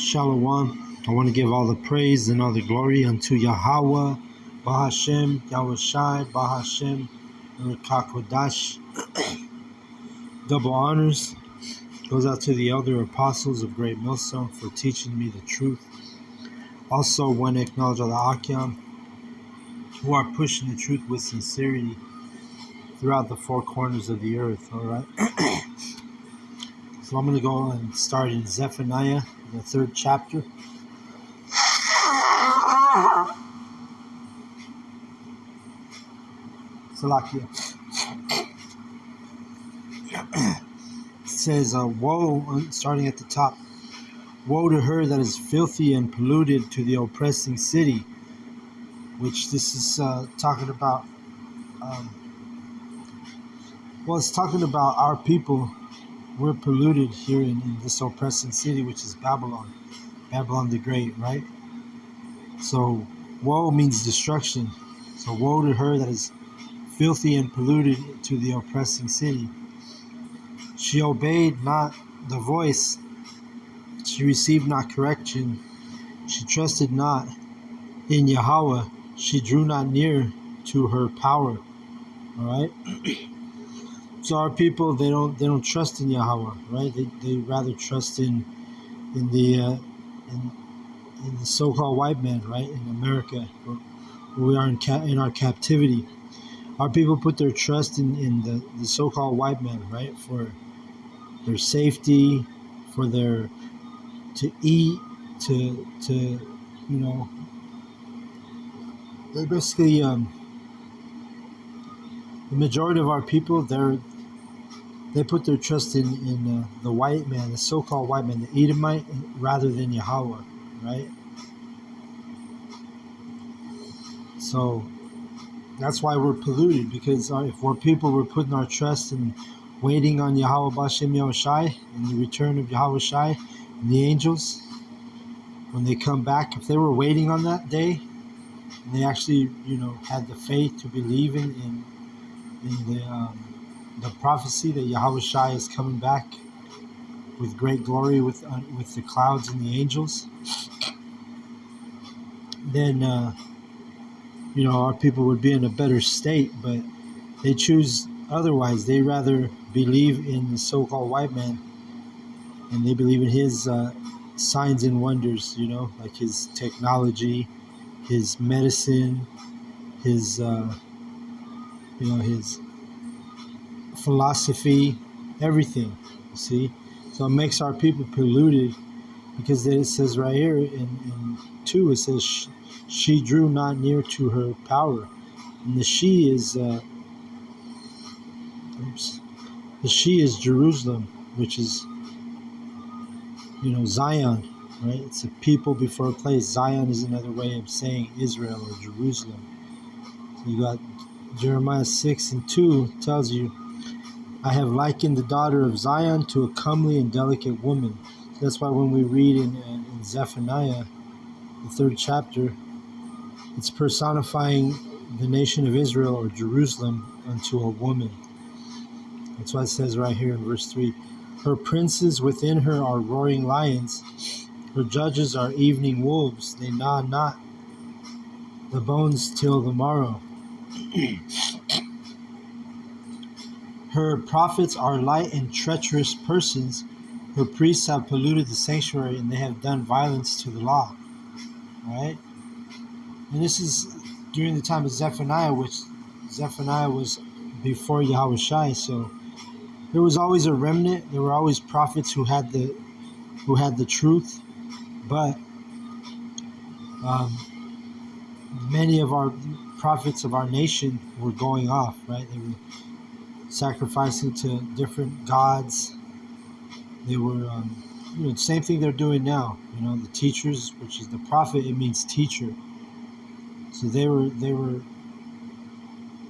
Shalom. I want to give all the praise and all the glory unto Yahweh, Bahashem, Yahweh Shai, Bahashem, and Kakodash. Double honors goes out to the elder apostles of Great Millstone for teaching me the truth. Also want to acknowledge all the Akyam who are pushing the truth with sincerity throughout the four corners of the earth, all right? So I'm going to go and start in Zephaniah, the 3rd chapter. Salakia. It says, woe, starting at the top, woe to her that is filthy and polluted, to the oppressing city, which this is talking about, it's talking about our people. We're polluted here in this oppressing city, which is Babylon the Great, right? So woe means destruction. So woe to her that is filthy and polluted, to the oppressing city. She obeyed not the voice, she received not correction, she trusted not in Yahweh, she drew not near to her power. All right. So our people, they don't trust in Yahweh, right? They rather trust in the so-called white man, right? In America, where we are in our captivity. Our people put their trust in the so-called white man, right? For their safety, for their to eat, to they basically the majority of our people, they put their trust in the white man, the so-called white man, the Edomite, rather than Yahweh, right? So that's why we're polluted, because if we're people, we're putting our trust in waiting on Yahweh Bashem Yahweh Shai and the return of Yahweh Shai and the angels when they come back. If they were waiting on that day, and they actually, had the faith to believe in the prophecy that Yahweh Shai is coming back with great glory with the clouds and the angels, then our people would be in a better state. But they choose otherwise. They rather believe in the so-called white man, and they believe in his signs and wonders, like his technology, his medicine, his his philosophy, everything, you see. So it makes our people polluted, because it says right here in 2, it says she drew not near to her power. And the she is Jerusalem, which is Zion, right? It's a people before a place. Zion is another way of saying Israel or Jerusalem. So you got Jeremiah 6:2 tells you, I have likened the daughter of Zion to a comely and delicate woman. So that's why when we read in Zephaniah, the 3rd chapter, it's personifying the nation of Israel or Jerusalem unto a woman. That's why it says right here in verse 3, her princes within her are roaring lions, her judges are evening wolves, they gnaw not the bones till the morrow. Her prophets are light and treacherous persons, her priests have polluted the sanctuary, and they have done violence to the law. All right? And this is during the time of Zephaniah, which Zephaniah was before Yahweh Shai, so there was always a remnant. There were always prophets who had the truth, but many of our prophets of our nation were going off, right? They were sacrificing to different gods. They were, same thing they're doing now. The teachers, which is the prophet, it means teacher. So they were.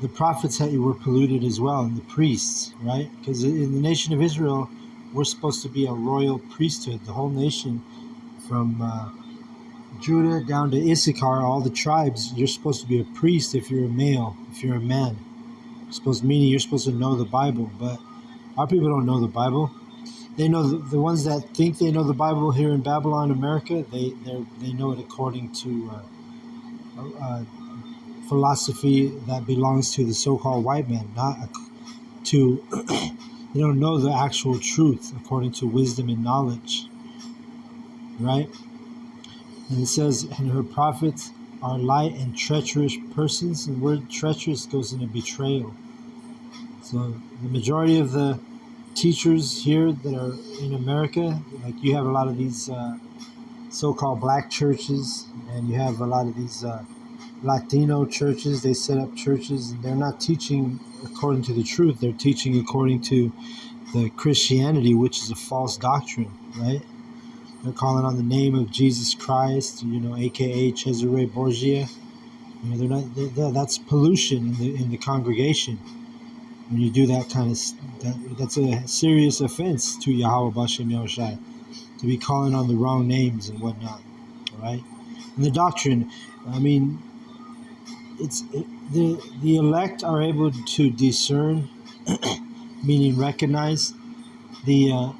The prophets were polluted as well, and the priests, right? Because in the nation of Israel, we're supposed to be a royal priesthood. The whole nation, from Judah down to Issachar, all the tribes, you're supposed to be a priest if you're a male, if you're a man. Meaning you're supposed to know the Bible, but our people don't know the Bible. They know the ones that think they know the Bible here in Babylon, America. They know it according to philosophy that belongs to the so-called white man, not to. They don't know the actual truth according to wisdom and knowledge, right? And it says, and her prophets are light and treacherous persons. And the word treacherous goes into betrayal. So the majority of the teachers here that are in America, like you have a lot of these so-called black churches, and you have a lot of these Latino churches. They set up churches, and they're not teaching according to the truth. They're teaching according to the Christianity, which is a false doctrine, right? They're calling on the name of Jesus Christ, aka Cesare Borgia. They're not. That's pollution in the congregation. When you do that kind of that's a serious offense to Yahweh Bashem Yahushai, to be calling on the wrong names and whatnot. All right, and the doctrine. I mean, the elect are able to discern, meaning recognize the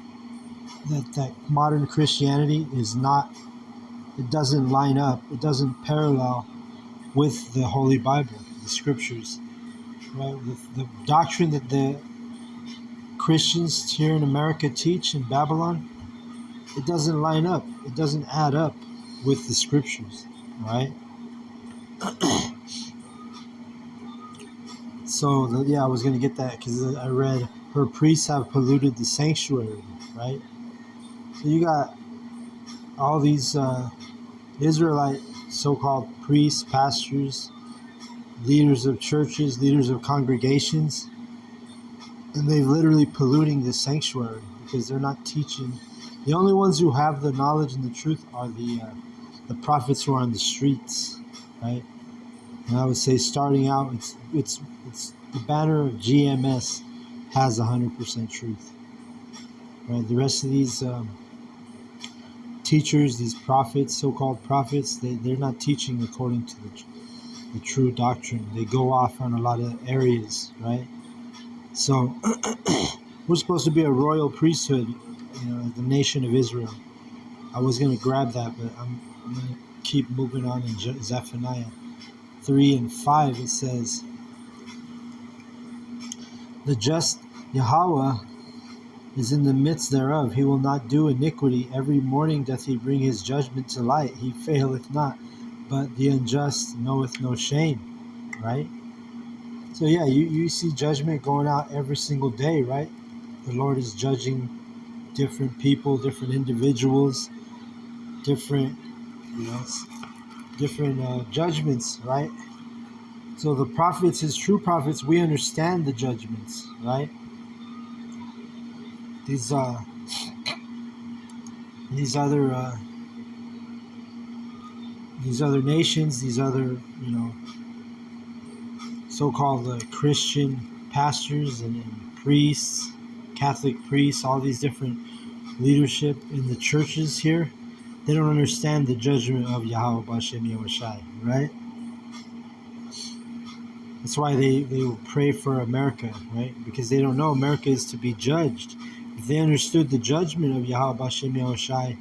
that modern Christianity is not. It doesn't line up. It doesn't parallel with the Holy Bible, the Scriptures, right? With the doctrine that the Christians here in America teach in Babylon, it doesn't line up. It doesn't add up with the Scriptures, right? So, I was going to get that because I read her priests have polluted the sanctuary, right? So you got all these Israelite so-called priests, pastors, leaders of churches, leaders of congregations, and they're literally polluting the sanctuary because they're not teaching. The only ones who have the knowledge and the truth are the prophets who are on the streets, right? And I would say, starting out, it's the banner of GMS has 100% truth, right? The rest of these teachers, these prophets, so-called prophets, they're not teaching according to the true doctrine. They go off on a lot of areas, right? So we're supposed to be a royal priesthood, the nation of Israel. I was going to grab that, but I'm going to keep moving on in Zephaniah 3 and 5. It says, the just Yahweh is in the midst thereof. He will not do iniquity. Every morning doth he bring his judgment to light. He faileth not, but the unjust knoweth no shame, right? So yeah, you see judgment going out every single day, right? The Lord is judging different people, different individuals, different, different judgments, right? So the prophets, his true prophets, we understand the judgments, right? These other nations, these other so-called Christian pastors and priests, Catholic priests, all these different leadership in the churches here, they don't understand the judgment of Yahweh Bashem Yahushai, right? That's why they will pray for America, right? Because they don't know America is to be judged. If they understood the judgment of Yahweh Bashem Yahushai,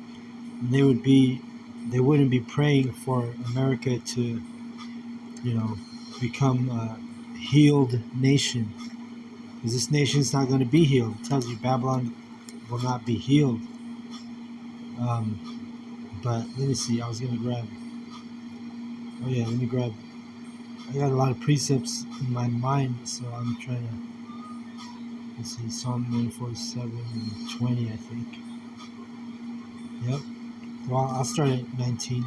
they wouldn't be praying for America to, become a healed nation. Because this nation is not going to be healed. It tells you Babylon will not be healed. But let me see. I was going to grab. Oh yeah, let me grab. I got a lot of precepts in my mind, so I'm trying to. Let's see, Psalm 147 and 20, I think. Yep. Well, I'll start at 19.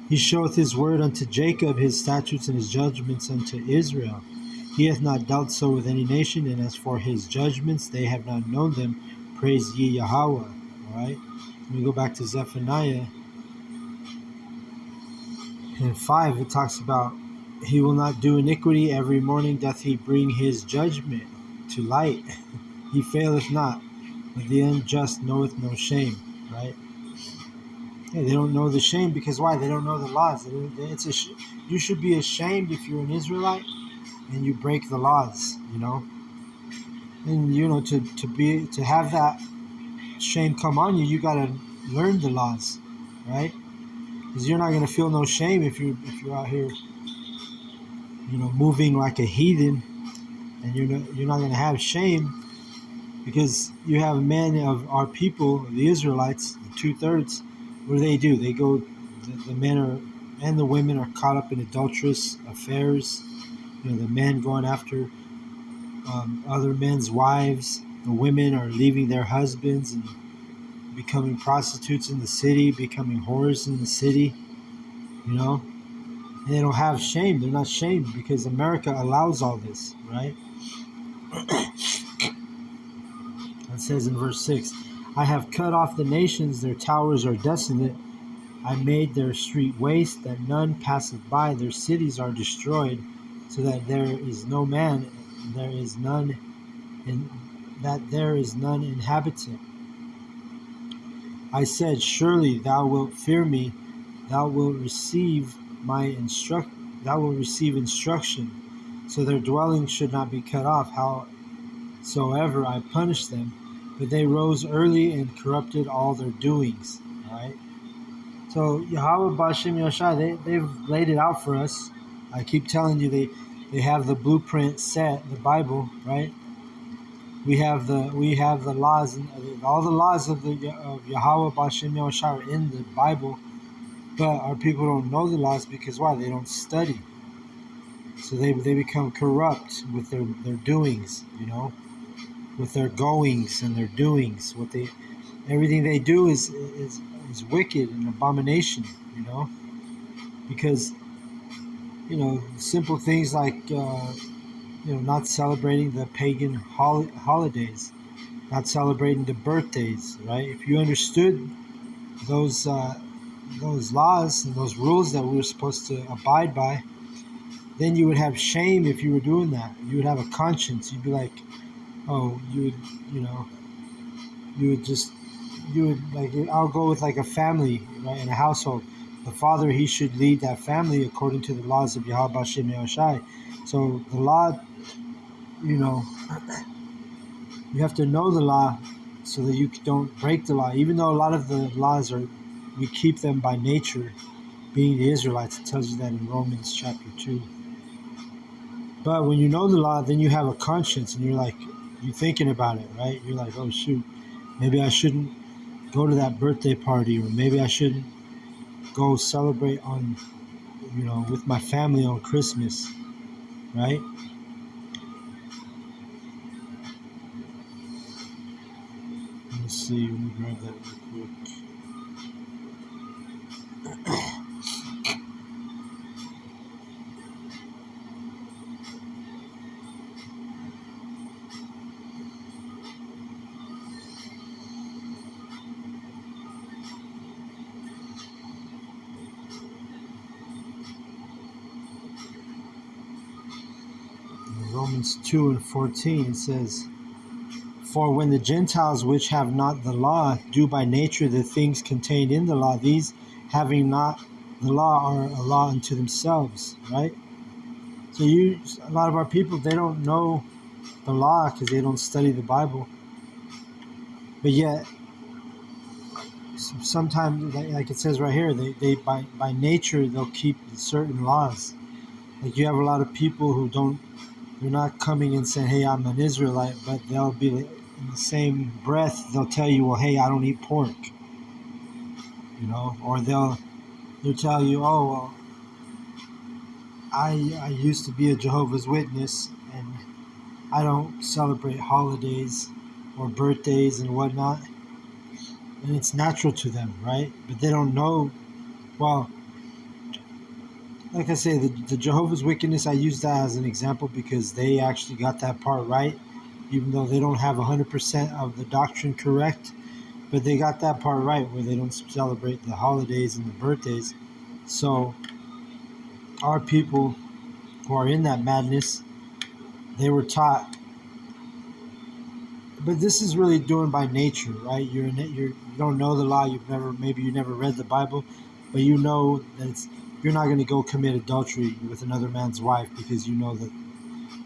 He showeth his word unto Jacob, his statutes and his judgments unto Israel. He hath not dealt so with any nation, and as for his judgments, they have not known them. Praise ye Yahweh. All right. Let me go back to Zephaniah. In 5, it talks about he will not do iniquity. Every morning doth he bring his judgment to light. He faileth not, but the unjust knoweth no shame. Right? Yeah, they don't know the shame because why? They don't know the laws. You should be ashamed if you're an Israelite and you break the laws. And to have that shame come on you, you gotta learn the laws, right? Because you're not gonna feel no shame if you're out here, moving like a heathen, and you're not gonna have shame because you have men of our people, the Israelites, the 2/3. What do? They go. The men are and the women are caught up in adulterous affairs. The men going after other men's wives. The women are leaving their husbands and becoming prostitutes in the city, becoming whores in the city. And they don't have shame. They're not shamed because America allows all this, right? It says in verse 6, I have cut off the nations, their towers are desolate. I made their street waste, that none passeth by. Their cities are destroyed, so that there is no man, there is none, in, that there is none inhabitant. I said, surely thou wilt fear me, thou wilt receive thou wilt receive instruction, so their dwelling should not be cut off. Howsoever I punished them, but they rose early and corrupted all their doings. All right. So Yahweh Bashim Yoshai, they've laid it out for us. I keep telling you they have the blueprint set, the Bible, right? We have the laws, all the laws of Yahweh Bashim Yoshai are in the Bible, but our people don't know the laws because why? They don't study. So they become corrupt with their doings, with their goings and their doings. Everything they do is wicked and abomination, because simple things like not celebrating the pagan holidays, not celebrating the birthdays, right? If you understood those laws and those rules that we were supposed to abide by, then you would have shame if you were doing that. You would have a conscience. You'd be like, oh, you would like, I'll go with like a family, right, in a household. The father, he should lead that family according to the laws of Yahweh Bashem Yahushai. So the law, you have to know the law so that you don't break the law. Even though a lot of the laws we keep them by nature, being the Israelites. It tells you that in Romans chapter 2. But when you know the law, then you have a conscience and you're thinking about it, right? You're like, oh shoot, maybe I shouldn't go to that birthday party, or maybe I shouldn't go celebrate on, with my family on Christmas, right? Let me see, let me grab that real quick. Romans 2:14, it says, for when the Gentiles which have not the law do by nature the things contained in the law, these having not the law are a law unto themselves, right? So a lot of our people, they don't know the law because they don't study the Bible. But yet, sometimes, like it says right here, they by nature, they'll keep certain laws. Like you have a lot of people who they're not coming and saying, hey, I'm an Israelite, but they'll be in the same breath, they'll tell you, well, hey, I don't eat pork, or they'll tell you, oh, well, I used to be a Jehovah's Witness and I don't celebrate holidays or birthdays and whatnot. And it's natural to them, right? But they don't know, well, like I say, the Jehovah's Witness, I use that as an example because they actually got that part right, even though they don't have 100% of the doctrine correct, but they got that part right where they don't celebrate the holidays and the birthdays. So our people who are in that madness, they were taught. But this is really doing by nature, right? You don't know the law. Maybe you never read the Bible, but you know that you're not going to go commit adultery with another man's wife because you know that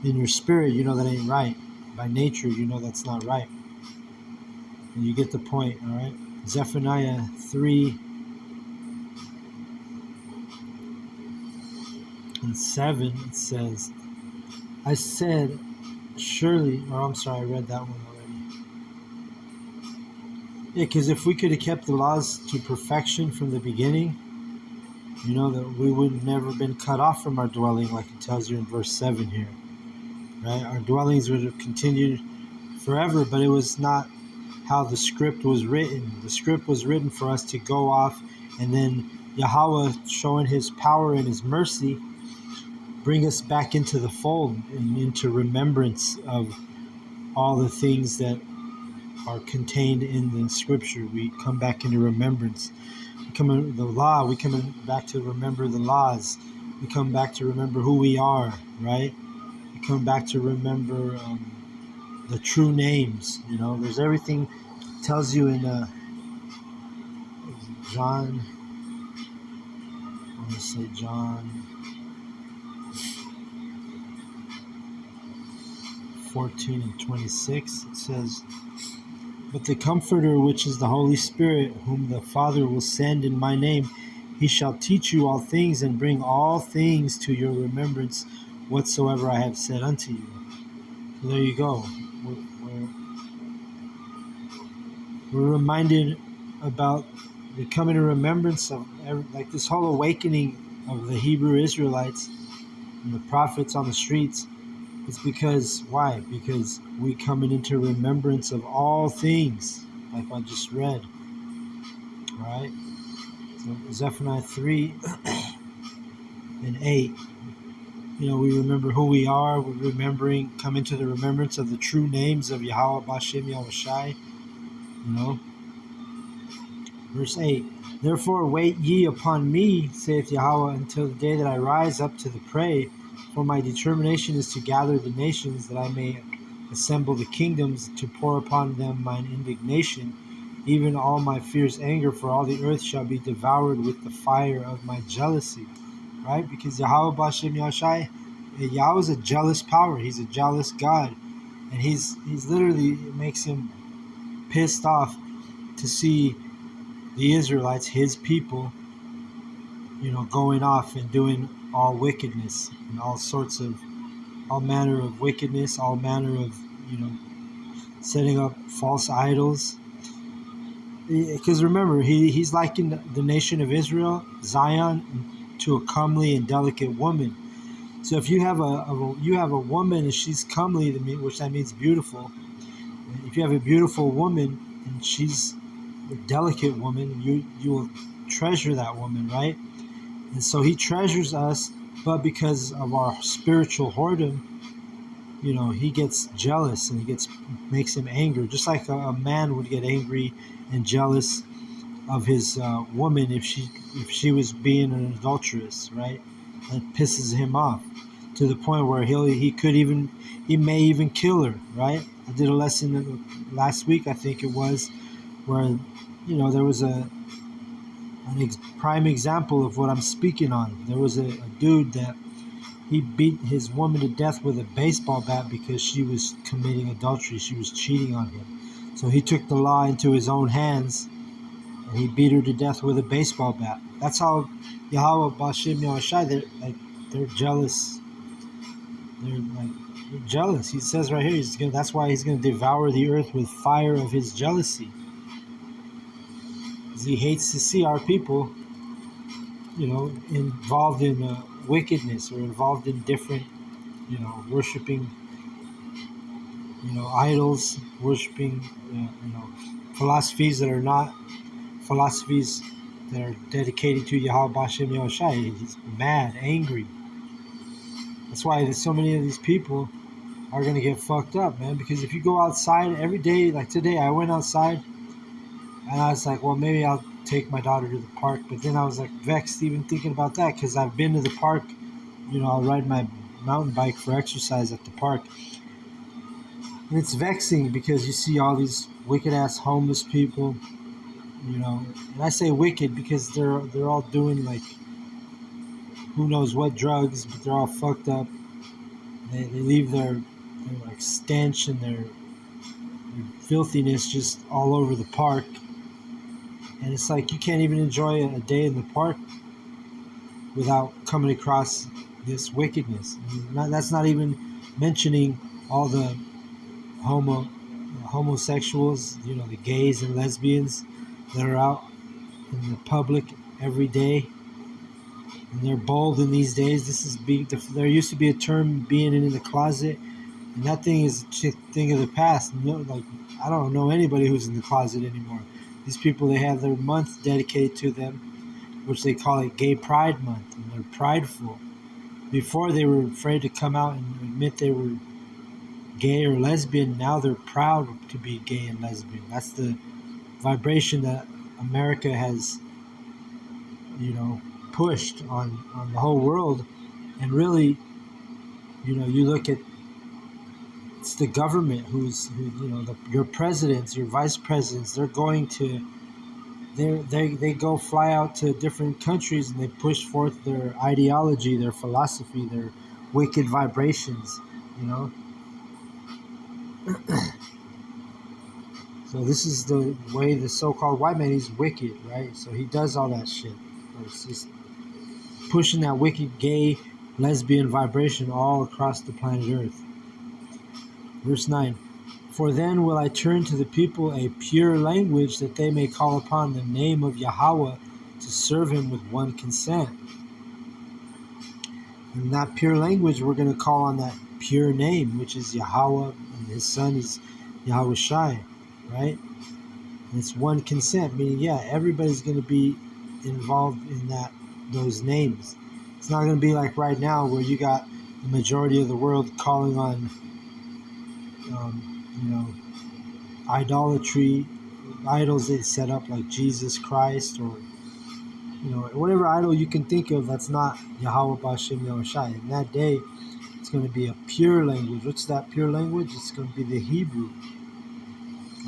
in your spirit, you know that ain't right. By nature, you know that's not right. And you get the point, all right? Zephaniah 3 and 7, it says, I said, surely, or I'm sorry, I read that one already. Yeah, because if we could have kept the laws to perfection from the beginning, you know, that we would have never been cut off from our dwelling, like it tells you in verse 7 here, right? Our dwellings would have continued forever, but it was not how the script was written. The script was written for us to go off, and then Yahweh, showing his power and his mercy, bring us back into the fold and into remembrance of all the things that are contained in the scripture. We come back into remembrance. We come in the law. We come back to remember the laws. We come back to remember who we are, right? We come back to remember the true names. You know, there's everything tells you in John. I want to say John 14 and 26. It says, but the Comforter, which is the Holy Spirit, whom the Father will send in my name, he shall teach you all things and bring all things to your remembrance whatsoever I have said unto you. So there you go. We're reminded about the coming to remembrance of like this whole awakening of the Hebrew Israelites and the prophets on the streets. It's because, why? Because we coming into remembrance of all things, like I just read. All right? So Zephaniah 3 and 8. You know, we remember who we are. We're remembering, come into the remembrance of the true names of Yahweh Bashem Yahushai. You know, verse 8. Therefore wait ye upon me, saith Yahweh, until the day that I rise up to the prey. For my determination is to gather the nations, that I may assemble the kingdoms, to pour upon them mine indignation, even all my fierce anger, for all the earth shall be devoured with the fire of my jealousy. Right? Because Yahweh Bashem Yahushai, Yahweh is a jealous power. He's a jealous God. And he's literally, it makes him pissed off to see the Israelites, his people, you know, going off and doing all wickedness and all manner of wickedness, all manner of, you know, setting up false idols. Because remember, he's likened the nation of Israel, Zion, to a comely and delicate woman. So if you have a woman and she's comely, which that means beautiful. If you have a beautiful woman and she's a delicate woman, you will treasure that woman, right? And so he treasures us, but because of our spiritual whoredom, you know, he gets jealous and makes him angry, just like a man would get angry and jealous of his woman if she was being an adulteress, right? That pisses him off to the point where he may even kill her, right? I did a lesson last week, I think it was, where, you know, there was a prime example of what I'm speaking on. There was a dude that he beat his woman to death with a baseball bat because she was committing adultery. She was cheating on him. So he took the law into his own hands and he beat her to death with a baseball bat. That's how Yahweh Bashem Yahushai, they're jealous. They're jealous. He says right here, that's why he's going to devour the earth with fire of his jealousy. Because he hates to see our people, you know, involved in wickedness or involved in different, you know, worshiping, you know, idols, worshiping, you know, philosophies that are not philosophies that are dedicated to Yahweh Bashem Yahushai. He's mad, angry. That's why so many of these people are going to get fucked up, man. Because if you go outside every day, like today, I went outside and I was like, well, maybe I'll take my daughter to the park. But then I was like vexed even thinking about that, because I've been to the park. You know, I'll ride my mountain bike for exercise at the park. And it's vexing because you see all these wicked ass homeless people, you know. And I say wicked because they're all doing like who knows what drugs, but they're all fucked up. They leave their like stench and their filthiness just all over the park. And it's like you can't even enjoy a day in the park without coming across this wickedness. That's not even mentioning all the homosexuals, the gays and lesbians that are out in the public every day, and they're bold in these days. There used to be a term being in the closet, and that thing is a thing of the past. I don't know anybody who's in the closet anymore. These people, they have their month dedicated to them, which they call it Gay Pride Month, and they're prideful. Before, they were afraid to come out and admit they were gay or lesbian. Now they're proud to be gay and lesbian. That's the vibration that America has, pushed on the whole world. And really, you look at, it's the government your presidents, your vice presidents, they go fly out to different countries and they push forth their ideology, their philosophy, their wicked vibrations, So this is the way the so-called white man is wicked, right? So he does all that shit. It's just pushing that wicked gay, lesbian vibration all across the planet Earth. Verse 9. For then will I turn to the people a pure language, that they may call upon the name of Yahweh to serve him with one consent. And that pure language, we're going to call on that pure name, which is Yahweh, and his son is Yahweh Shai, right? And it's one consent, meaning, everybody's going to be involved in those names. It's not going to be like right now where you got the majority of the world calling on, idolatry, idols they set up like Jesus Christ or, whatever idol you can think of that's not Yahweh B'Shem Yahweh Shai. In that day, it's going to be a pure language. What's that pure language? It's going to be the Hebrew.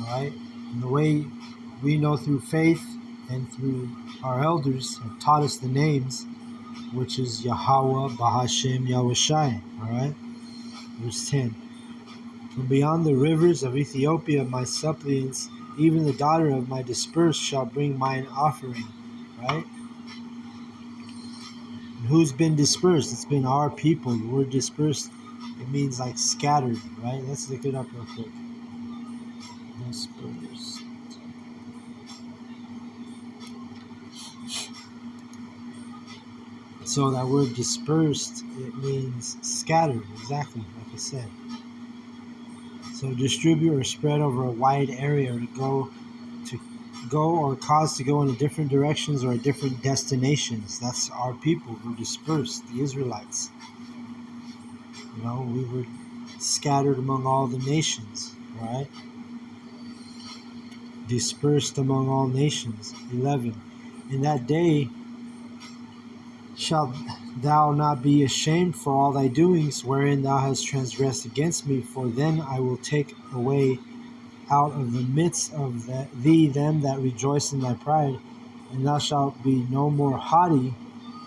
All right? And the way we know through faith and through our elders have taught us the names, which is Yahweh B'Shem Yahweh Shai. All right? Verse 10. From beyond the rivers of Ethiopia, my suppliants, even the daughter of my dispersed, shall bring mine offering. Right? And who's been dispersed? It's been our people. The word dispersed, it means like scattered, right? Let's look it up real quick. Dispersed. So that word dispersed, it means scattered, exactly like I said. So distribute or spread over a wide area, or to go or cause to go in different directions or different destinations. That's our people. We're dispersed, the Israelites. We were scattered among all the nations, right? Dispersed among all nations. 11. In that day shalt thou not be ashamed for all thy doings, wherein thou hast transgressed against me, for then I will take away out of the midst of thee them that rejoice in thy pride, and thou shalt be no more haughty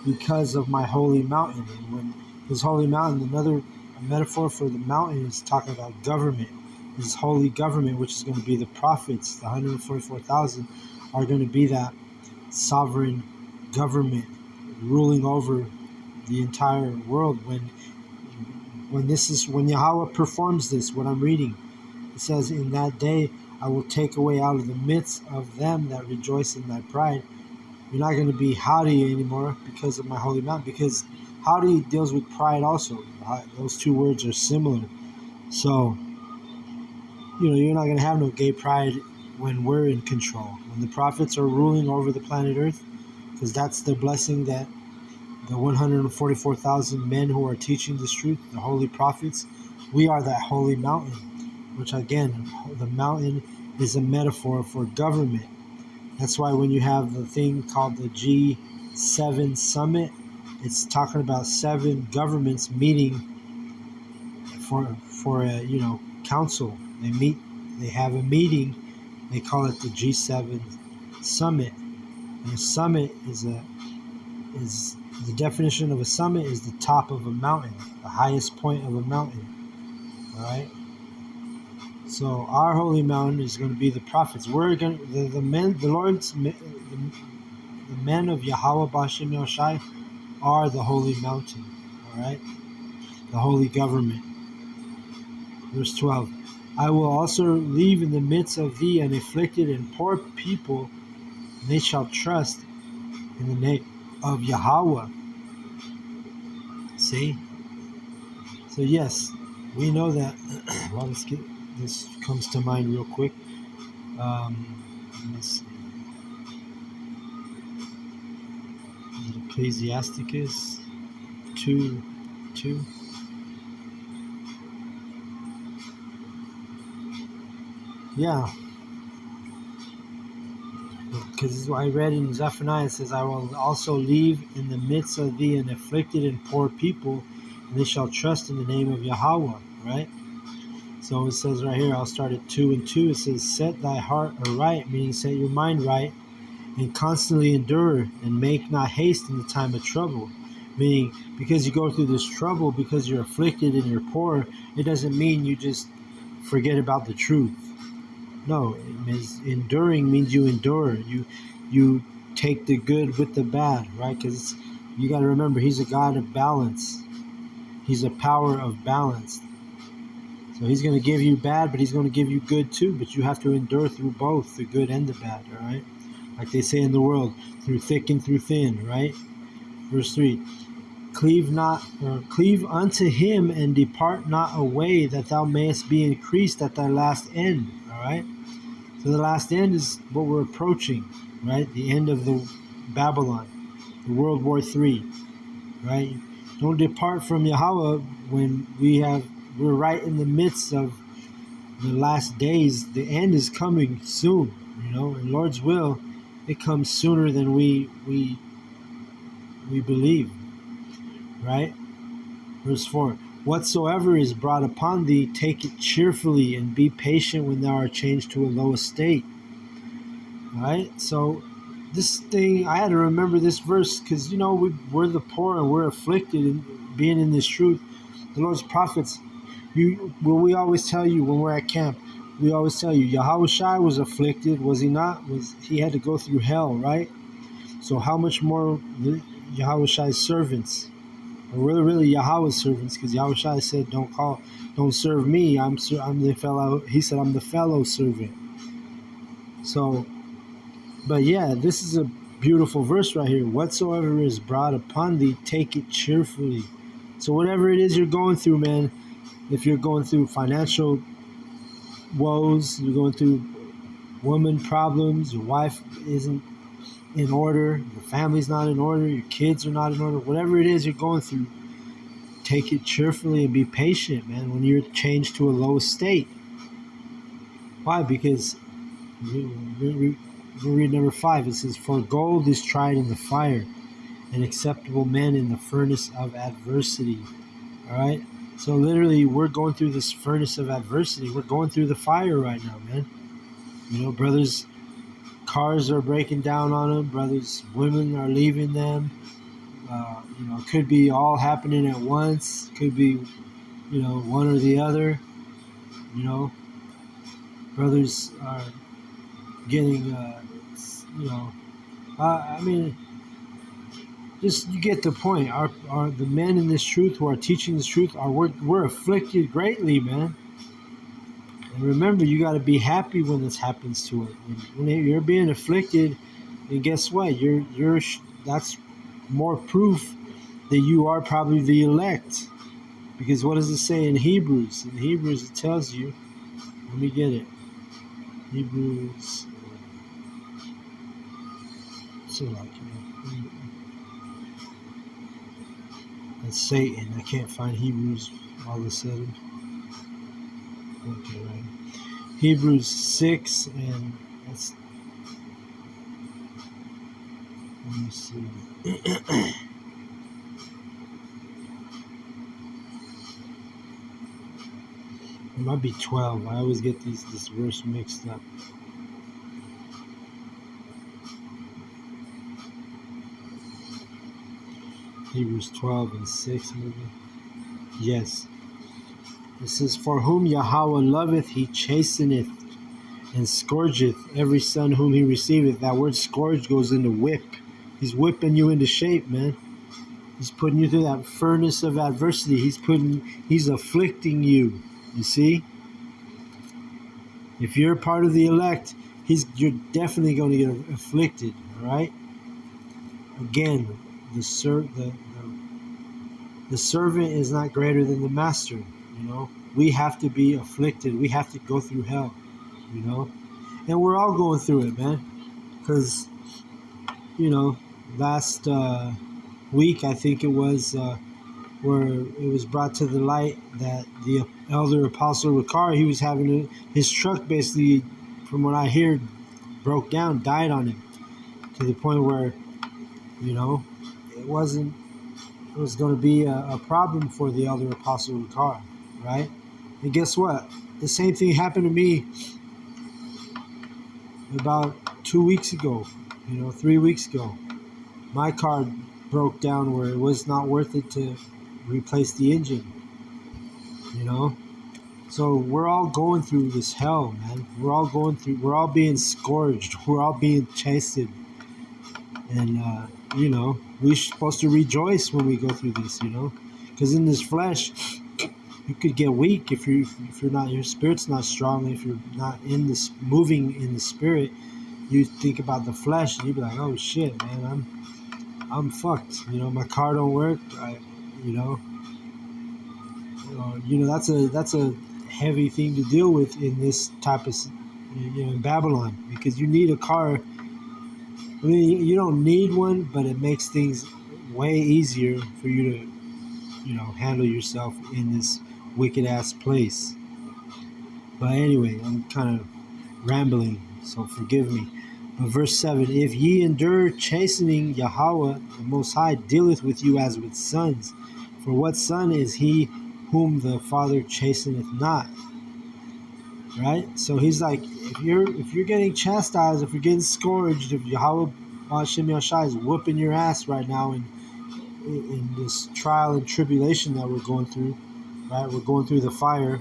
because of my holy mountain. And when his holy mountain, another metaphor for the mountain is talking about government, his holy government, which is going to be the prophets, the 144,000 are going to be that sovereign government ruling over the entire world. When Yahweh performs this, what I'm reading, it says, in that day I will take away out of the midst of them that rejoice in thy pride. You're not going to be haughty anymore because of my holy mountain, because haughty deals with pride also. Those two words are similar. So, you're not going to have no gay pride when we're in control. When the prophets are ruling over the planet Earth, because that's the blessing that the 144,000 men who are teaching this truth, the holy prophets, we are that holy mountain, which again, the mountain is a metaphor for government. That's why when you have the thing called the G7 summit, it's talking about 7 governments meeting for a council. They have a meeting. They call it the G7 summit. And a summit is the definition of a summit is the top of a mountain, the highest point of a mountain. All right. So our holy mountain is going to be the prophets. We're going to, the men, the Lord's, the men of Yahweh Bashim Yoshai are the holy mountain. All right, the holy government. Verse 12. I will also leave in the midst of thee an afflicted and poor people, and they shall trust in the name of Yahweh. See? So yes, we know that. Well, let's get this comes to mind real quick. Let me see. Is it Ecclesiasticus 2:2? Yeah, because I read in Zephaniah, it says, I will also leave in the midst of thee an afflicted and poor people, and they shall trust in the name of Yahweh, right? So it says right here, I'll start at 2:2. It says, set thy heart aright, meaning set your mind right, and constantly endure, and make not haste in the time of trouble. Meaning, because you go through this trouble, because you're afflicted and you're poor, it doesn't mean you just forget about the truth. No, it means enduring means you endure. You take the good with the bad, right? Because you got to remember, he's a God of balance. He's a power of balance. So he's going to give you bad, but he's going to give you good too. But you have to endure through both, the good and the bad, all right? Like they say in the world, through thick and through thin, right? Verse 3, cleave unto him and depart not away, that thou mayest be increased at thy last end, all right? So the last end is what we're approaching, right? The end of the Babylon, the World War III, right? Don't depart from Yahweh when we're right in the midst of the last days. The end is coming soon, and Lord's will, it comes sooner than we believe, right? Verse 4, whatsoever is brought upon thee, take it cheerfully, and be patient when thou art changed to a low estate. All right? So this thing, I had to remember this verse because, we're the poor and we're afflicted, and being in this truth, the Lord's prophets, we always tell you when we're at camp, we always tell you, Yahushua was afflicted, was he not? He had to go through hell, right? So how much more Yahushua's servants, or really Yahweh's servants, because Yahushua said, don't serve me. I'm the fellow. He said, I'm the fellow servant. So, but yeah, this is a beautiful verse right here. Whatsoever is brought upon thee, take it cheerfully. So whatever it is you're going through, man, if you're going through financial woes, you're going through woman problems, your wife isn't in order, your family's not in order, your kids are not in order, whatever it is you're going through, take it cheerfully and be patient, man, when you're changed to a low state. Why? Because we read number 5. It says, for gold is tried in the fire, and acceptable men in the furnace of adversity. All right? So literally, we're going through this furnace of adversity. We're going through the fire right now, man. Brothers, cars are breaking down on them. Brothers, women are leaving them. Could be all happening at once. Could be, one or the other. Brothers are getting, I mean, just you get the point. Our the men in this truth who are teaching this truth we're afflicted greatly, man. And remember, you got to be happy when this happens to it. When you're being afflicted, and guess what? That's more proof that you are probably the elect. Because what does it say in Hebrews? In Hebrews, it tells you. Let me get it. Hebrews. So like, that's Satan. I can't find Hebrews all of a sudden. Okay, right. Hebrews 6 and that's. Let me see. It might be 12. I always get this verse mixed up. Hebrews 12 and 6 maybe. Yes. It says, "For whom Yahweh loveth, he chasteneth, and scourgeth every son whom he receiveth." That word scourge goes into whip. He's whipping you into shape, man. He's putting you through that furnace of adversity. He's afflicting you. You see? If you're part of the elect, you're definitely going to get afflicted, all right? Again, the servant is not greater than the master, you know? We have to be afflicted. We have to go through hell, you know? And we're all going through it, man. Because, you know, last week, I think it was, where it was brought to the light that the elder apostle Ricard, he was having his truck basically, from what I hear, broke down, died on him, to the point where, you know, it was going to be a problem for the elder apostle Ricard, right? And guess what? The same thing happened to me about 2 weeks ago, 3 weeks ago. My car broke down where it was not worth it to replace the engine, you know? So we're all going through this hell, man. We're all being scourged. We're all being chastened. And, we're supposed to rejoice when we go through this, because in this flesh, you could get weak if you're not, your spirit's not strong. If you're not moving in the spirit, you think about the flesh and you be like, oh shit, man, I'm fucked. My car don't work. That's a heavy thing to deal with in this type of, in Babylon, because you need a car. I mean, you don't need one, but it makes things way easier for you to, handle yourself in this wicked ass place. But anyway, I'm kind of rambling, so forgive me. But verse 7, if ye endure chastening, Yahweh, the Most High, dealeth with you as with sons. For what son is he whom the Father chasteneth not? Right? So he's like, if you're getting chastised, if you're getting scourged, if Yahweh Hashem Yashai is whooping your ass right now in this trial and tribulation that we're going through, right? We're going through the fire.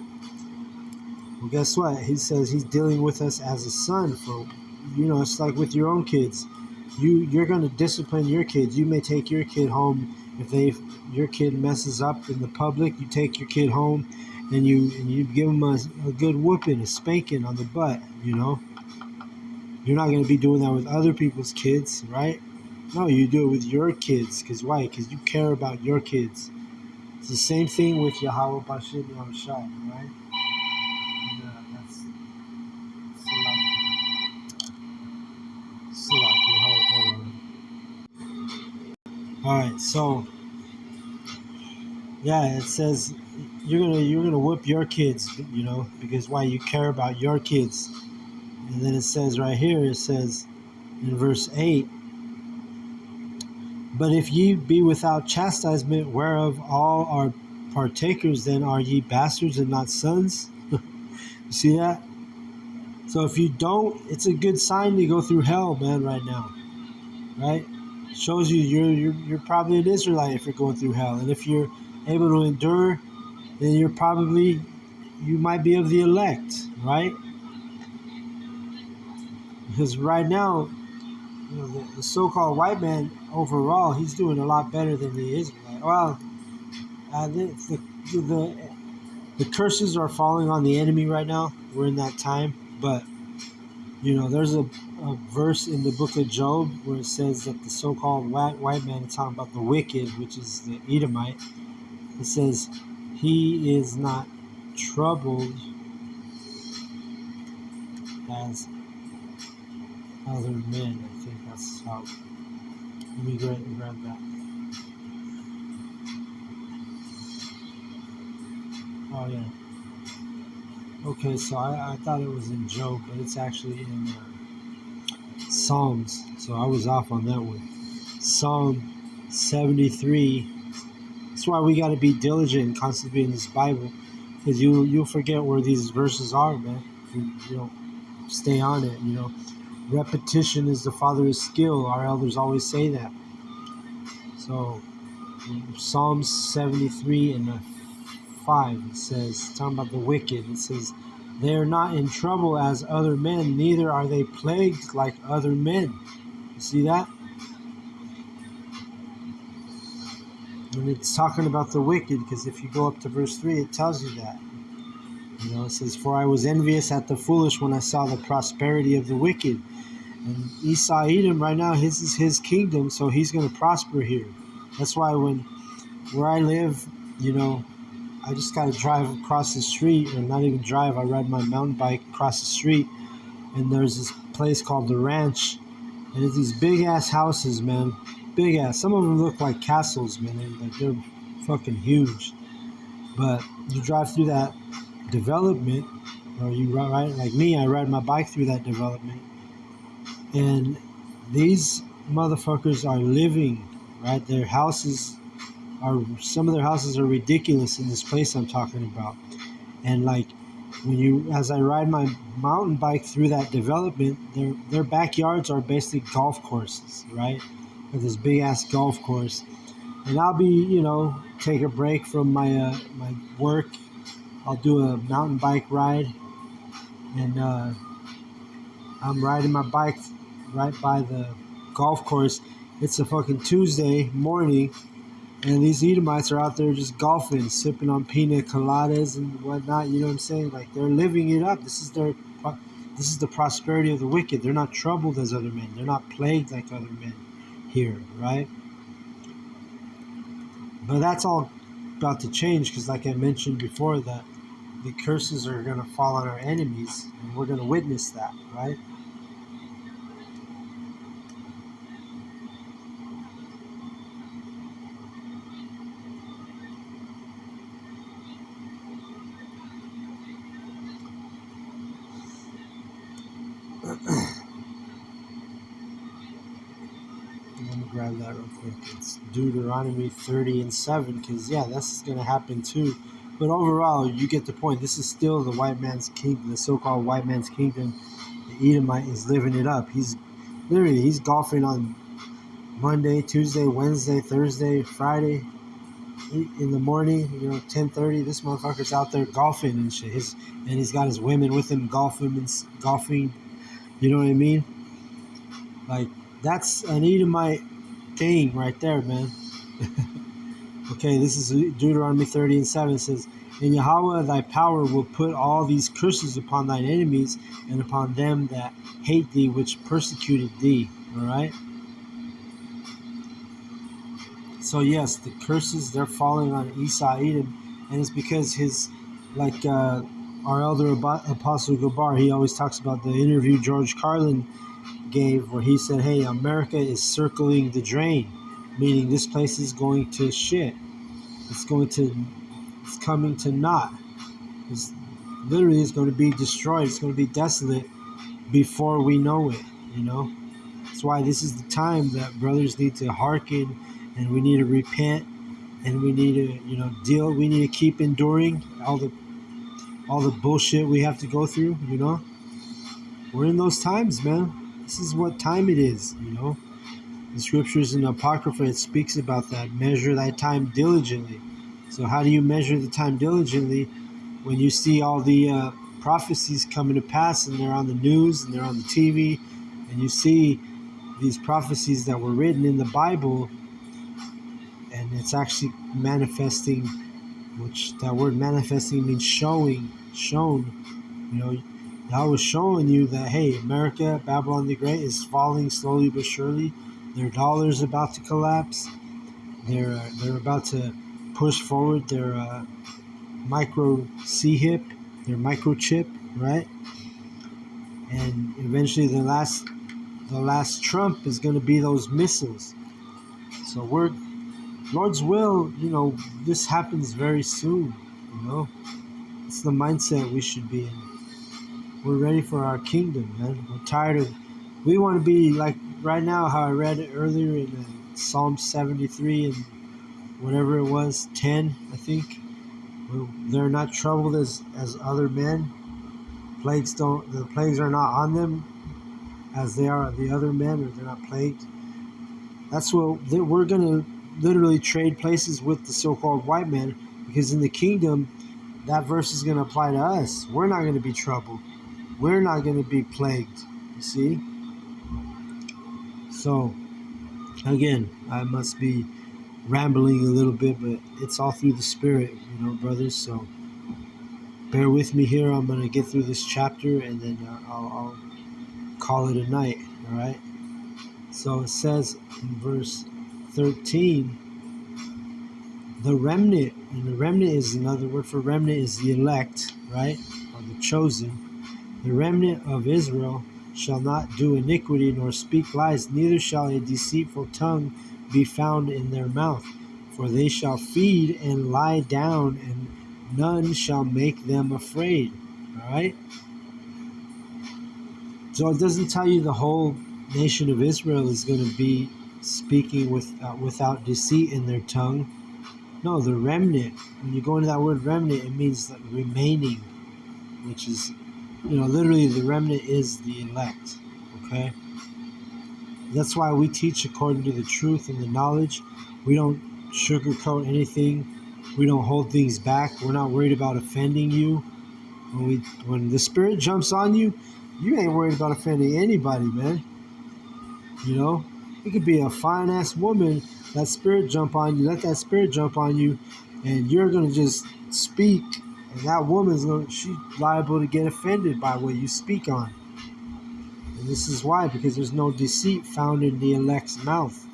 Well, guess what? He says he's dealing with us as a son. For, it's like with your own kids. You're going to discipline your kids. You may take your kid home if your kid messes up in the public. You take your kid home and you give them a good whooping, a spanking on the butt. You're not going to be doing that with other people's kids, right? No, you do it with your kids. Because why? Because you care about your kids. It's the same thing with Yahweh Bashim Yahushai, right? That's hold on. All right, so yeah, it says you're gonna whip your kids, because why? You care about your kids. And then it says right here, it says in verse 8, but if ye be without chastisement, whereof all are partakers, then are ye bastards and not sons? You see that? So if you don't, it's a good sign to go through hell, man, right now, right? It shows you you're probably an Israelite if you're going through hell, and if you're able to endure, then you might be of the elect, right? Because right now, the so-called white man overall, he's doing a lot better than the Israelite. Well, the curses are falling on the enemy right now. We're in that time, but there's a verse in the book of Job where it says that the so-called white man is talking about the wicked, which is the Edomite. It says he is not troubled as other men. I think that's how. Let me grab that. Oh yeah. Okay, so I thought it was in Job, but it's actually in Psalms. So I was off on that one. Psalm 73. That's why we got to be diligent and constantly be in this Bible, because you'll forget where these verses are, man. If you don't stay on it, Repetition is the father of skill. Our elders always say that. So Psalm 73 and 5. It says, talking about the wicked, it says, they are not in trouble as other men, neither are they plagued like other men. You see that? And it's talking about the wicked, because if you go up to verse 3, it tells you that. It says, for I was envious at the foolish when I saw the prosperity of the wicked. And Esau Edom right now, his is his kingdom, so he's going to prosper here. That's why where I live, I just got to drive across the street, or not even drive, I ride my mountain bike across the street, and there's this place called The Ranch, and it's these big-ass houses, man. Big-ass. Some of them look like castles, man. They're fucking huge. But you drive through that development, or you ride, like me, I ride my bike through that development, and these motherfuckers are living, right? Some of their houses are ridiculous in this place I'm talking about. And like as I ride my mountain bike through that development, their backyards are basically golf courses, right? With this big ass golf course. And I'll be, take a break from my work. I'll do a mountain bike ride, and I'm riding my bike right by the golf course. It's a fucking Tuesday morning, and these Edomites are out there just golfing, sipping on pina coladas and whatnot. You know what I'm saying? Like, they're living it up. This is the prosperity of the wicked. They're not troubled as other men. They're not plagued like other men here, right? But that's all about to change, because like I mentioned before, that the curses are going to fall on our enemies, and we're going to witness that, right? Let me grab that real quick. It's Deuteronomy 30:7, because that's going to happen too. But overall, you get the point. This is still the white man's kingdom, the so-called white man's kingdom. The Edomite is living it up. He's golfing on Monday, Tuesday, Wednesday, Thursday, Friday in the morning. 10:30. This motherfucker's out there golfing and shit. And he's got his women with him golfing. You know what I mean? Like, that's an Edomite thing right there, man. Okay, this is Deuteronomy 30:7. It says, and Yahweh thy power will put all these curses upon thine enemies and upon them that hate thee, which persecuted thee. All right? So yes, the curses, they're falling on Esau Edom, and it's because our elder Apostle Gabar, he always talks about the interview George Carlin gave, where he said, hey, America is circling the drain, meaning this place is going to shit. It's coming to naught. It's going to be destroyed. It's going to be desolate before we know it. That's why this is the time that brothers need to hearken, and we need to repent, and we need to we need to keep enduring all the bullshit we have to go through. We're in those times, man. This is what time it is. The scriptures in the Apocrypha, it speaks about that. Measure thy time diligently. So how do you measure the time diligently? When you see all the prophecies coming to pass, and they're on the news and they're on the TV, and you see these prophecies that were written in the Bible, and it's actually manifesting, which that word manifesting means shown. I was showing you that, hey, America, Babylon the Great, is falling slowly but surely. Their dollar's about to collapse. They're about to push forward their micro C-hip, their microchip, right? And eventually the last trump is going to be those missiles. So Lord's will, this happens very soon. It's the mindset we should be in. We're ready for our kingdom, man. We're tired we want to be like right now, how I read it earlier in Psalm 73 and whatever it was, 10, I think. They're not troubled as other men. The plagues are not on them as they are the other men, or they're not plagued. That's what we're going to literally trade places with the so-called white men, Because in the kingdom, that verse is going to apply to us. We're not going to be troubled. We're not going to be plagued. You see? So, again, I must be rambling a little bit, but it's all through the Spirit, brothers. So, bear with me here. I'm going to get through this chapter, and then I'll call it a night. All right? So, it says in verse 13, the remnant, and the remnant is another word for remnant is the elect, right? Or the chosen. The remnant of Israel shall not do iniquity nor speak lies, neither shall a deceitful tongue be found in their mouth. For they shall feed and lie down, and none shall make them afraid. All right? So it doesn't tell you the whole nation of Israel is going to be speaking without deceit in their tongue. No, the remnant. When you go into that word remnant, it means the remaining, which is, literally the remnant is the elect. Okay? That's why we teach according to the truth and the knowledge. We don't sugarcoat anything. We don't hold things back. We're not worried about offending you. When the Spirit jumps on you, you ain't worried about offending anybody, man. It could be a fine-ass woman, that Spirit jump on you, let that Spirit jump on you, and you're going to just speak, and that she's liable to get offended by what you speak on. And this is why, because there's no deceit found in the elect's mouth.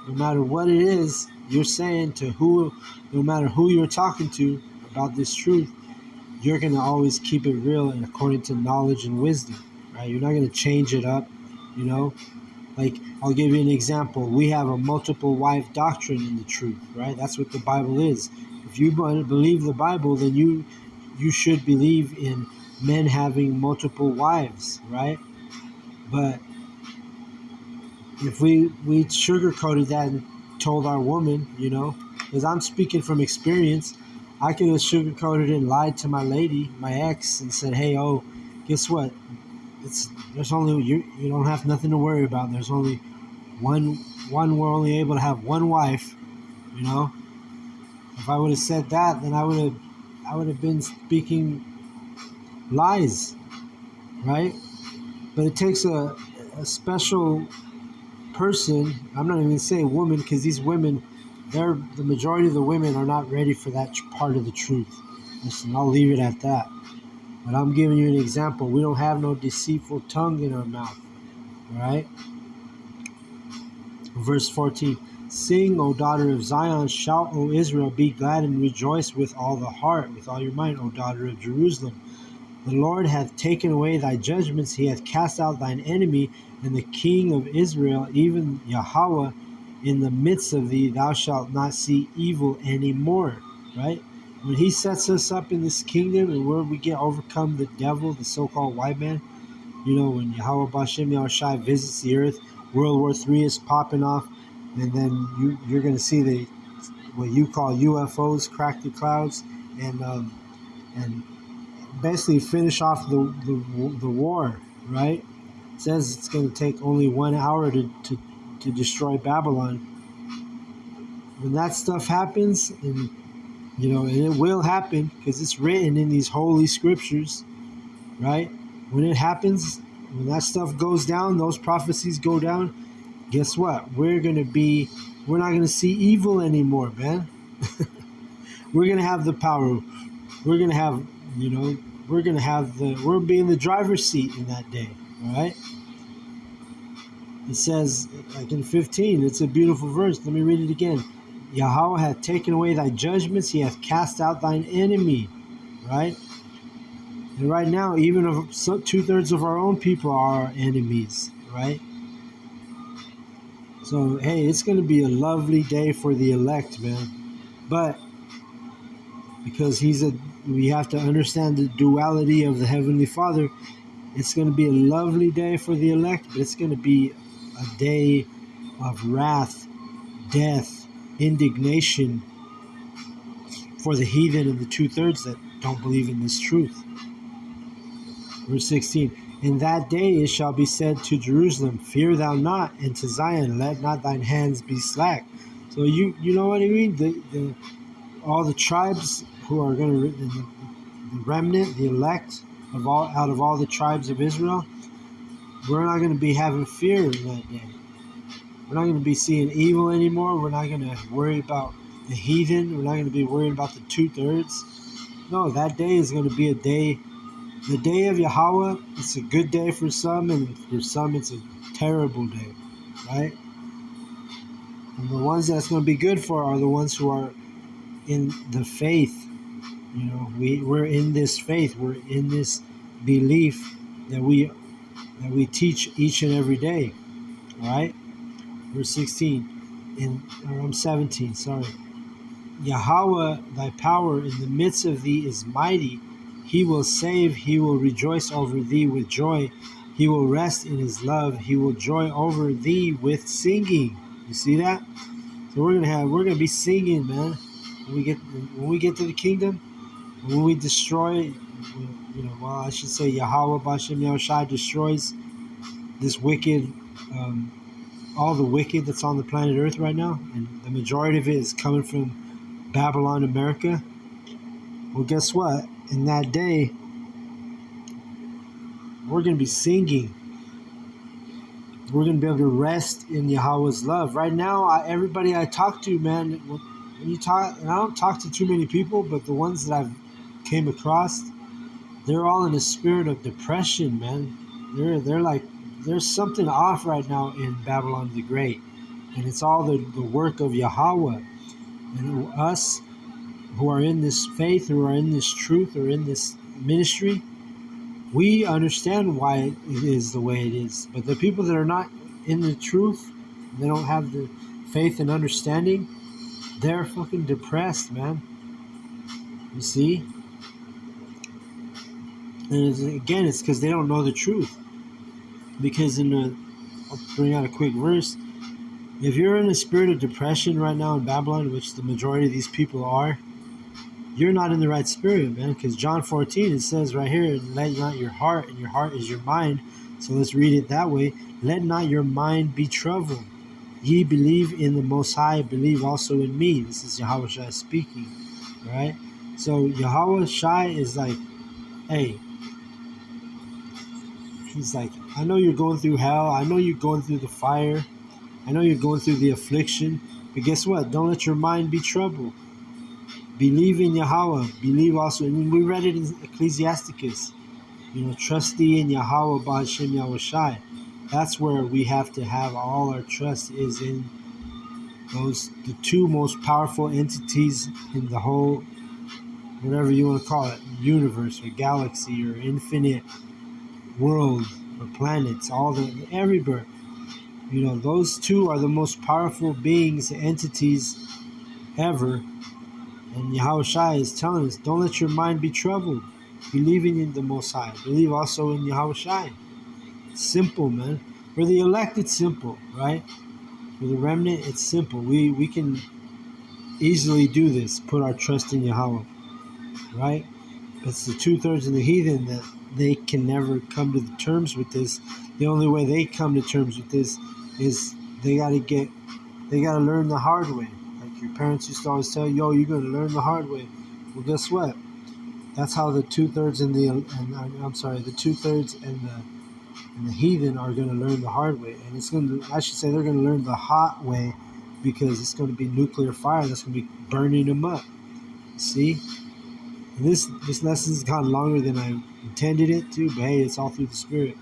No matter what it is you're saying to who, no matter who you're talking to about this truth, you're going to always keep it real and according to knowledge and wisdom, right? You're not going to change it up, Like, I'll give you an example. We have a multiple wife doctrine in the truth, right? That's what the Bible is. If you believe the Bible, then you should believe in men having multiple wives, right? But if we sugarcoated that and told our woman, because I'm speaking from experience, I could have sugarcoated and lied to my lady, my ex, and said, hey, guess what? There's only you don't have nothing to worry about. There's only one we're only able to have one wife. If I would have said that, then I would have been speaking lies, right? But it takes a special person. I'm not even gonna say woman, because these women, the majority of the women are not ready for that part of the truth. Listen, I'll leave it at that. But I'm giving you an example. We don't have no deceitful tongue in our mouth. All right? Verse 14. Sing, O daughter of Zion. Shout, O Israel. Be glad and rejoice with all the heart, with all your mind, O daughter of Jerusalem. The Lord hath taken away thy judgments. He hath cast out thine enemy, and the King of Israel, even Yahweh, in the midst of thee. Thou shalt not see evil anymore. Right? When he sets us up in this kingdom and where we get overcome the devil, the so-called white man, when Yahweh Bashem Yahushai visits the earth, World War III is popping off, and then you're going to see what you call UFOs crack the clouds and basically finish off the war, right? It says it's going to take only 1 hour to destroy Babylon. When that stuff happens, and it will happen because it's written in these holy scriptures, right? When it happens, when that stuff goes down, those prophecies go down, guess what? We're not going to see evil anymore, man. We're going to have the power. We're going to have, we'll be in the driver's seat in that day, all right? It says, like in 15, it's a beautiful verse. Let me read it again. Yahweh hath taken away thy judgments. He hath cast out thine enemy, right? And right now, even 2/3 of our own people are our enemies, right? So, hey, it's going to be a lovely day for the elect, man. But because we have to understand the duality of the Heavenly Father, it's going to be a lovely day for the elect, but it's going to be a day of wrath, death, indignation for the heathen and the 2/3 that don't believe in this truth. Verse 16, in that day it shall be said to Jerusalem, fear thou not, and to Zion, let not thine hands be slack. So you know what I mean? all the tribes who are going to, the remnant, the elect of all out of all the tribes of Israel, we're not going to be having fear in that day. We're not going to be seeing evil anymore. We're not going to worry about the heathen. We're not going to be worried about the 2/3. No, that day is going to be a day. The day of Yahweh, it's a good day for some, and for some it's a terrible day, right? And the ones that's going to be good for are the ones who are in the faith. You know, we're in this faith. We're in this belief that we teach each and every day, right? Verse 16, or I'm 17, sorry. Yahweh, thy power in the midst of thee is mighty. He will save, he will rejoice over thee with joy. He will rest in his love. He will joy over thee with singing. You see that? So we're gonna be singing, man. When we get to the kingdom, when we destroy, I should say Yahweh Bashem Yahushai destroys this wicked, all the wicked that's on the planet Earth right now, and the majority of it is coming from Babylon, America. Well, guess what? In that day, we're going to be singing. We're going to be able to rest in Yahweh's love. Right now, everybody I talk to, man, when you talk, and I don't talk to too many people, but the ones that I've came across, they're all in a spirit of depression, man. They're like, there's something off right now in Babylon the Great, and it's all the work of Yahweh. And us who are in this faith, who are in this truth, or in this ministry, we understand why it is the way it is. But the people that are not in the truth, they don't have the faith and understanding, they're fucking depressed, man. You see? And again, it's because they don't know the truth. Because I'll bring out a quick verse. If you're in a spirit of depression right now in Babylon, which the majority of these people are, you're not in the right spirit, man. Because John 14, it says right here, let not your heart, and your heart is your mind. So let's read it that way. Let not your mind be troubled. Ye believe in the Most High, believe also in me. This is Yahweh Shai speaking, right? So Yahweh Shai is like, hey, he's like, I know you're going through hell. I know you're going through the fire. I know you're going through the affliction. But guess what? Don't let your mind be troubled. Believe in Yahweh. Believe also. And we read it in Ecclesiasticus. Trust thee in Yahweh Ba'ashem Yahushai. That's where we have to have all our trust, is in the two most powerful entities in the whole, whatever you want to call it, universe or galaxy or infinite world or planets, everywhere. Those two are the most powerful beings, entities ever. And Yahushai is telling us, don't let your mind be troubled. Believing in the Most High. Believe also in Yahushai. It's simple, man. For the elect, it's simple, right? For the remnant, it's simple. We can easily do this. Put our trust in Yahweh, right? It's the 2/3 of the heathen that they can never come to the terms with this. The only way they come to terms with this is they got to learn the hard way. Like your parents used to always tell you, yo, you're going to learn the hard way. Well, guess what? That's how the 2/3 and the 2/3 and the heathen are going to learn the hard way. And they're going to learn the hot way, because it's going to be nuclear fire that's going to be burning them up. See? And this lesson's gone longer than I intended it to, but hey, it's all through the Spirit.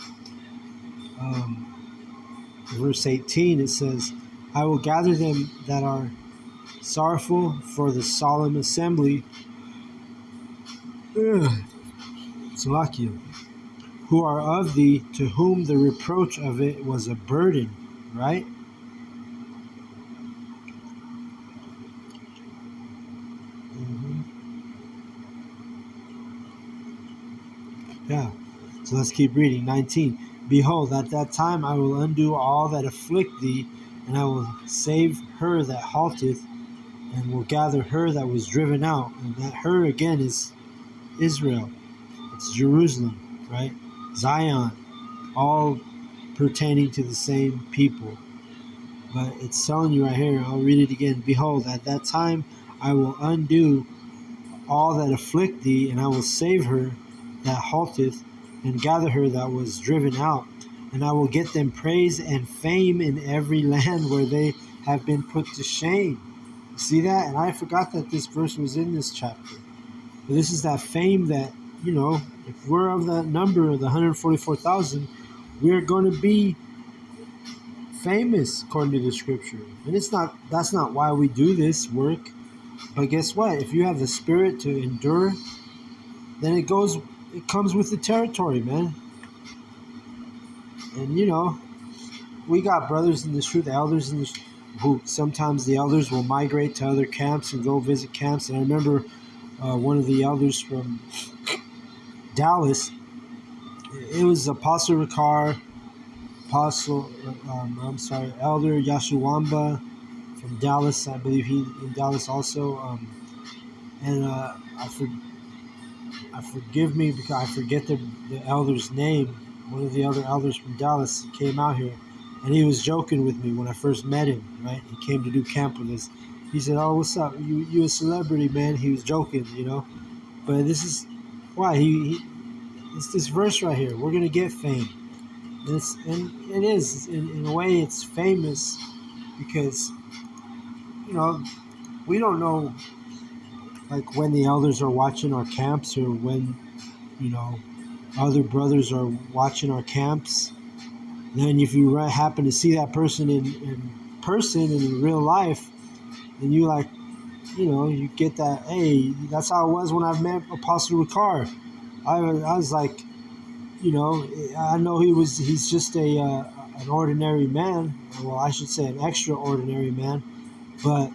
Verse 18, it says, I will gather them that are sorrowful for the solemn assembly, Salakia, who are of thee, to whom the reproach of it was a burden, right? Yeah. So let's keep reading. 19. Behold, at that time I will undo all that afflict thee, and I will save her that halteth, and will gather her that was driven out. And that her again is Israel. It's Jerusalem, right? Zion. All pertaining to the same people. But it's telling you right here, I'll read it again. Behold, at that time I will undo all that afflict thee, and I will save her that halteth, and gather her that was driven out. And I will get them praise and fame in every land where they have been put to shame. See that? And I forgot that this verse was in this chapter. But this is that fame that, if we're of that number of the 144,000, we're going to be famous according to the scripture. And that's not why we do this work. But guess what? If you have the spirit to endure, then it comes with the territory, man. And we got brothers in the truth, elders in the who sometimes the elders will migrate to other camps and go visit camps. And I remember one of the elders from Dallas. It was Apostle Ricard, Elder Yashuwamba from Dallas. I believe he in Dallas also. And I forgive me because I forget the elder's name. One of the other elders from Dallas came out here, and he was joking with me when I first met him. Right, he came to do camp with us. He said, "Oh, what's up? You a celebrity, man?" He was joking, But this is why it's this verse right here. We're gonna get fame, and it is in a way it's famous because we don't know like when the elders are watching our camps or when other brothers are watching our camps. Then if you happen to see that person in person in real life, then you get that, hey, that's how it was when I met Apostle Ricard. I was like, I know he's just an ordinary man. Well, I should say an extraordinary man, but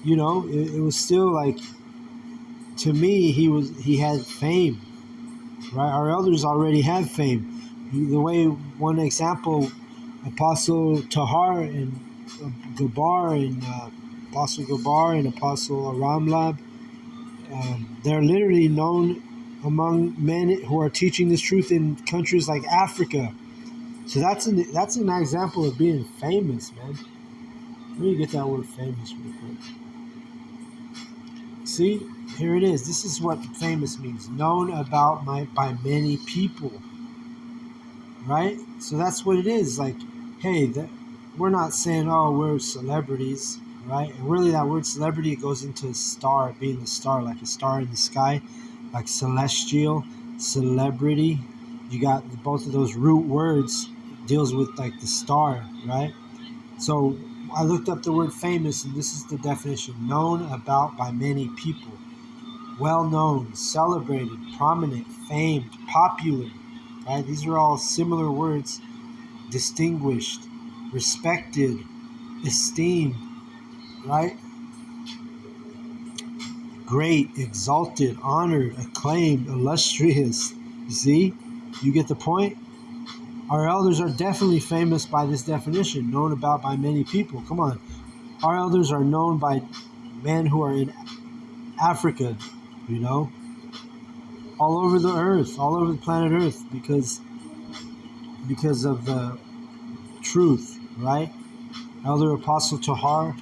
it was still like, to me, he had fame, right? Our elders already had fame. The way, one example, Apostle Tahar and Gabar and Apostle Gabar and Apostle Ramlab, they're literally known among men who are teaching this truth in countries like Africa. So that's an example of being famous, man. Let me get that word famous real quick. See, here it is. This is what famous means. Known about by many people. Right? So that's what it is. Like, hey, we're not saying, oh, we're celebrities, right? And really that word celebrity goes into star, being the star, like a star in the sky, like celestial, celebrity. You got both of those root words deals with like the star, right? So I looked up the word famous, and this is the definition: known about by many people, well known, celebrated, prominent, famed, popular. Right? These are all similar words: distinguished, respected, esteemed, right? Great, exalted, honored, acclaimed, illustrious. You see? You get the point? Our elders are definitely famous by this definition, known about by many people. Come on. Our elders are known by men who are in Africa, all over the earth, all over the planet Earth, because of the truth, right? Elder Apostle Tahar,